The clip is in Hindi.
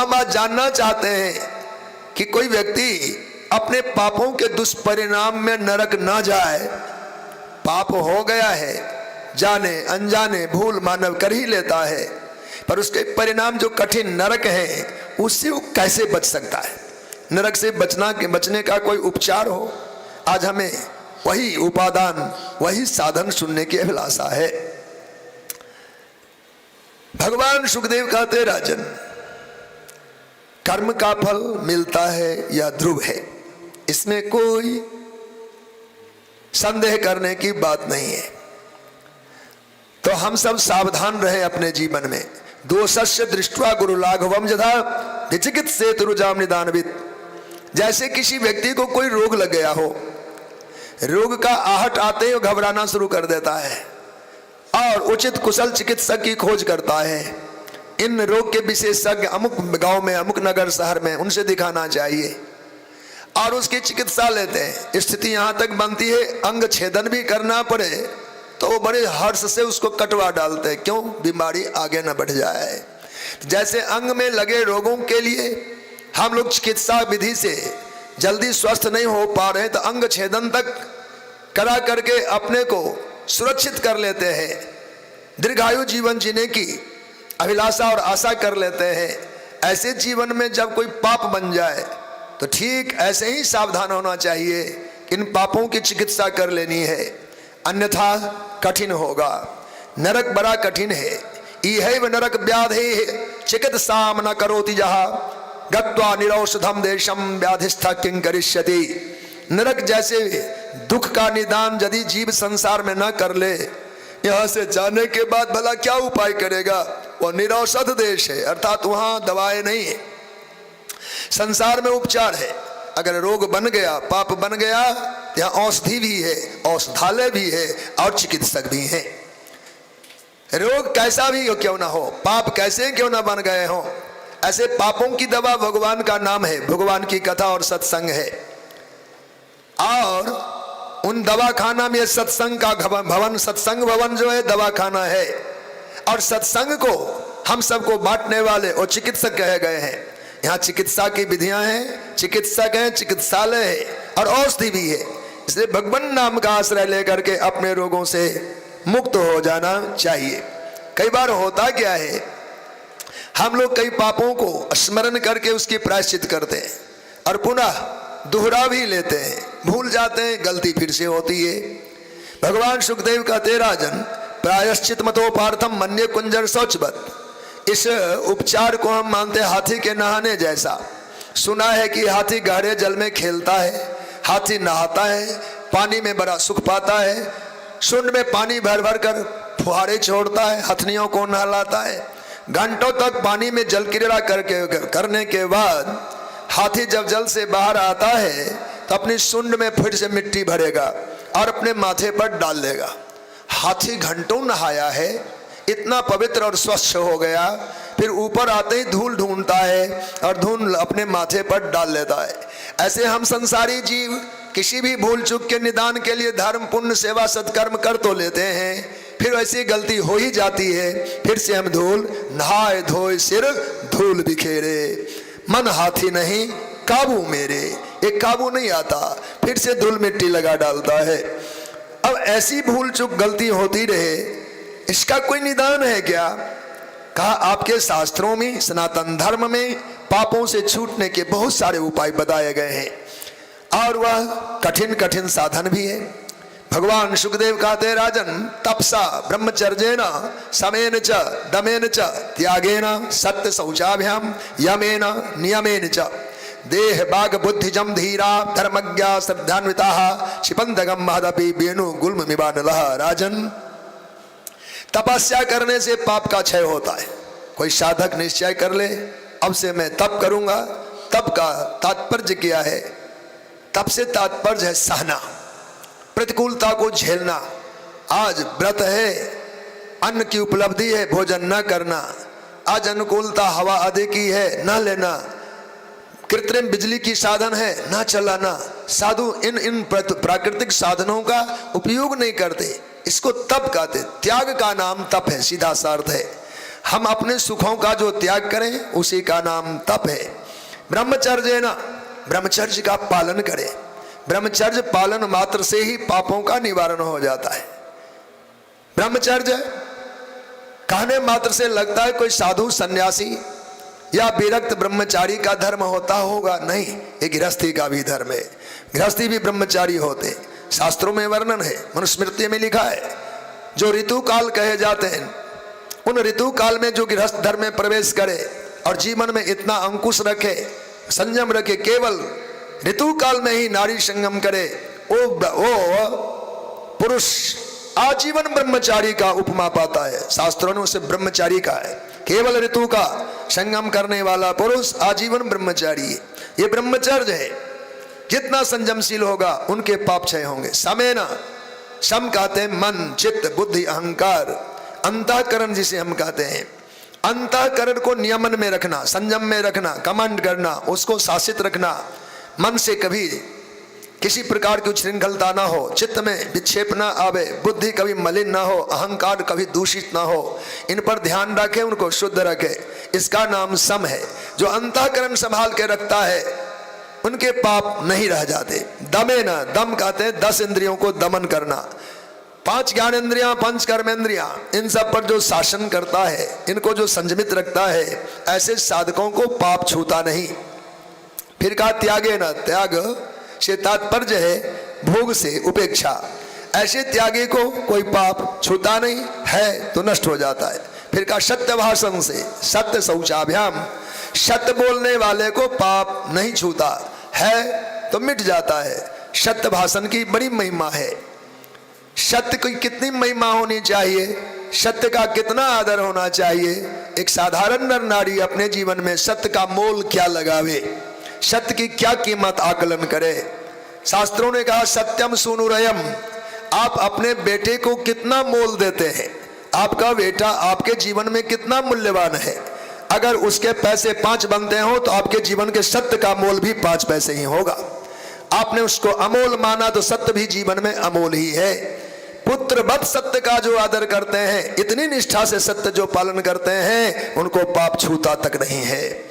हम आज जानना चाहते हैं कि कोई व्यक्ति अपने पापों के दुष्परिणाम में नरक ना जाए। पाप हो गया है, जाने अनजाने भूल मानव कर ही लेता है, पर उसके परिणाम जो कठिन नरक है उससे वो कैसे बच सकता है। नरक से बचने का कोई उपचार हो, आज हमें वही उपादान वही साधन सुनने की अभिलाषा है। भगवान सुखदेव कहते, राजन कर्म का फल मिलता है या ध्रुव है, इसमें कोई संदेह करने की बात नहीं है। तो हम सब सावधान रहे अपने जीवन में। दोषस्य दृष्ट्वा गुरु लाघवम यथा विचिकित्सेत रुजाम निदानविद। जैसे किसी व्यक्ति को कोई रोग लग गया हो, रोग का आहट आते ही घबराना शुरू कर देता है और उचित कुशल चिकित्सक की खोज करता है। इन रोग के विशेषज्ञ अमुक गांव में, अमुक नगर शहर में, उनसे दिखाना चाहिए और उसकी चिकित्सा लेते हैं। स्थिति यहां तक बनती है अंग छेदन भी करना पड़े तो वो बड़े हर्ष से उसको कटवा डालते हैं, क्यों? बीमारी आगे न बढ़ जाए। जैसे अंग में लगे रोगों के लिए हम लोग चिकित्सा विधि से जल्दी स्वस्थ नहीं हो पा रहे तो अंग छेदन तक करा करके अपने को सुरक्षित कर लेते हैं, दीर्घायु जीवन जीने की अभिलाषा और आशा कर लेते हैं। ऐसे जीवन में जब कोई पाप बन जाए तो ठीक ऐसे ही सावधान होना चाहिए, इन पापों की चिकित्सा कर लेनी है, अन्यथा कठिन होगा। नरक बड़ा कठिन है। इहैव नरक व्याधि चिकित्साम न करोति जहा गत्वा निरौषधम देशम व्याधिस्था किं करिष्यति। नरक जैसे दुख का निदान यदि जीव संसार में न कर ले, यहाँ से जाने के बाद भला क्या उपाय करेगा? वो निरौषध देश है, अर्थात वहां दवाएं नहीं है। संसार में उपचार है। अगर रोग बन गया, पाप बन गया, यहाँ औषधि भी है, औषधालय भी है और चिकित्सक भी है। रोग कैसा भी हो क्यों ना हो, पाप कैसे क्यों ना बन गए हो, ऐसे पापों की दवा भगवान का नाम है, भगवान की कथा और सत्संग है। और उन दवाखाना में सत्संग का भवन, सत्संग भवन जो है दवाखाना है, और सत्संग को हम सबको बांटने वाले और चिकित्सक कहे गए हैं। यहाँ चिकित्सा की विधियां हैं, चिकित्सक हैं, चिकित्सालय है और औषधि भी है। इसलिए भगवान नाम का आश्रय लेकर के अपने रोगों से मुक्त हो जाना चाहिए। कई बार होता क्या है, हम लोग कई पापों को स्मरण करके उसकी प्रायश्चित करते हैं और पुनः दोहरा भी लेते हैं, भूल जाते हैं, गलती फिर से होती है। भगवान सुखदेव कहते, राजन प्रायश्चित मतोपार्थम मन्ये कुंजर शौचवत। इस उपचार को हम मानते हाथी के नहाने जैसा। सुना है कि हाथी गहरे जल में खेलता है, हाथी नहाता है, पानी में बड़ा सुख पाता है, शुंड में पानी भर भर कर फुहारे छोड़ता है, हथनियों को नहलाता है। घंटों तक पानी में जल क्रीड़ा करने के बाद हाथी जब जल से बाहर आता है तो अपनी शुंड में फिर से मिट्टी भरेगा और अपने माथे पर डाल देगा। हाथी घंटों नहाया है, इतना पवित्र और स्वच्छ हो गया, फिर ऊपर आते ही धूल ढूंढता है और धूल अपने माथे पर डाल लेता है। ऐसे हम संसारी जीव किसी भी भूल चूक के निदान के लिए धर्म पुण्य सेवा सत्कर्म कर तो लेते हैं, फिर ऐसी गलती हो ही जाती है, फिर से हम धूल नहाए धोए सिर धूल बिखेरे। मन हाथी नहीं काबू मेरे, एक काबू नहीं आता, फिर से धूल मिट्टी लगा डालता है। अब ऐसी भूल चूक गलती होती रहे, इसका कोई निदान है क्या? कहा आपके शास्त्रों में, सनातन धर्म में पापों से छूटने के बहुत सारे उपाय बताए गए हैं और वह कठिन कठिन साधन भी है। भगवान सुखदेव कहते, राजन तपसा ब्रह्मचर्येन समेन च दमेन च त्यागेन सत्य शौचाभ्याम यमेन नियमेन च देह बाग बुद्धिजम धीरा धर्मज्ञा श्रद्धान्विता क्षिपंतगम महदपि वेणु गुल्म मिवानलः। राजन तपस्या करने से पाप का क्षय होता है। कोई साधक निश्चय कर ले, अब से मैं तप करूंगा। तप का तात्पर्य क्या है? तप से तात्पर्य है सहना, प्रतिकूलता को झेलना। आज व्रत है, अन्न की उपलब्धि है, भोजन न करना। आज अनुकूलता हवा आदि की है, न लेना। कृत्रिम बिजली की साधन है, न चलाना। साधु इन प्राकृतिक साधनों का उपयोग नहीं करते, इसको तप कहते। त्याग का नाम तप है, सीधा सा अर्थ है। हम अपने सुखों का जो त्याग करें उसी का नाम तप है। ब्रह्मचर्य ना, ब्रह्मचर्य का पालन करें। ब्रह्मचर्य पालन मात्र से ही पापों का निवारण हो जाता है। ब्रह्मचर्य कहने मात्र से लगता है कोई साधु सन्यासी या विरक्त ब्रह्मचारी का धर्म होता होगा, नहीं, ये गृहस्थी का भी धर्म है। गृहस्थी भी ब्रह्मचारी होते, शास्त्रों में वर्णन है, मनुस्मृति में लिखा है। जो ऋतु काल कहे जाते हैं, उन ऋतु काल में जो गृहस्थ धर्म में प्रवेश करे और जीवन में इतना अंकुश रखे, संयम रखे, केवल ऋतु काल में ही नारी संगम करे, वो पुरुष आजीवन ब्रह्मचारी का उपमा पाता है। शास्त्रों ने उसे ब्रह्मचारी कहा है। केवल ऋतु का संगम करने वाला पुरुष आजीवन ब्रह्मचारी है। ये ब्रह्मचर्य है। जितना संयमशील होगा उनके पाप क्षय होंगे। समय ना, सम कहते हैं मन, चित्त, बुद्धि, अहंकार, अंतःकरण जिसे हम कहते हैं। अंतःकरण को नियमन में रखना, संयम में रखना, कमांड करना, उसको शासित रखना। मन से कभी किसी प्रकार की उच्छृंखलता ना हो, चित्त में विक्षेप ना आवे, बुद्धि कभी मलिन ना हो, अहंकार कभी दूषित ना हो। इन पर ध्यान रखे, उनको शुद्ध रखे। इसका नाम सम है। जो अंतःकरण संभाल के रखता है उनके पाप नहीं रह जाते। दमे ना, दम कहते हैं 10 इंद्रियों को दमन करना। 5 ज्ञानेंद्रियां, 5 कर्मेंद्रियां, इन सब पर जो शासन करता है, इनको जो संयमित रखता है, ऐसे साधकों को पाप छूता नहीं। फिर कहा त्यागे ना, त्याग से तात्पर्य है भोग से उपेक्षा। ऐसे त्यागी को कोई पाप छूता नहीं है तो नष्ट हो जाता है। फिर कहा सत्य भाषण से, सत्य शौचाभ्याम, सत्य बोलने वाले को पाप नहीं छूता है तो मिट जाता है। सत्य भाषण की बड़ी महिमा है। सत्य की कितनी महिमा होनी चाहिए, सत्य का कितना आदर होना चाहिए। एक साधारण नर नारी अपने जीवन में सत्य का मोल क्या लगावे, सत्य की क्या कीमत आकलन करे। शास्त्रों ने कहा सत्यम सुनुरयम, आप अपने बेटे को कितना मोल देते हैं। आपका बेटा आपके जीवन में कितना मूल्यवान है। अगर उसके पैसे 5 बनते हो तो आपके जीवन के सत्य का मोल भी 5 पैसे ही होगा। आपने उसको अमोल माना तो सत्य भी जीवन में अमोल ही है। पुत्र वत सत्य का जो आदर करते हैं, इतनी निष्ठा से सत्य जो पालन करते हैं, उनको पाप छूता तक नहीं है।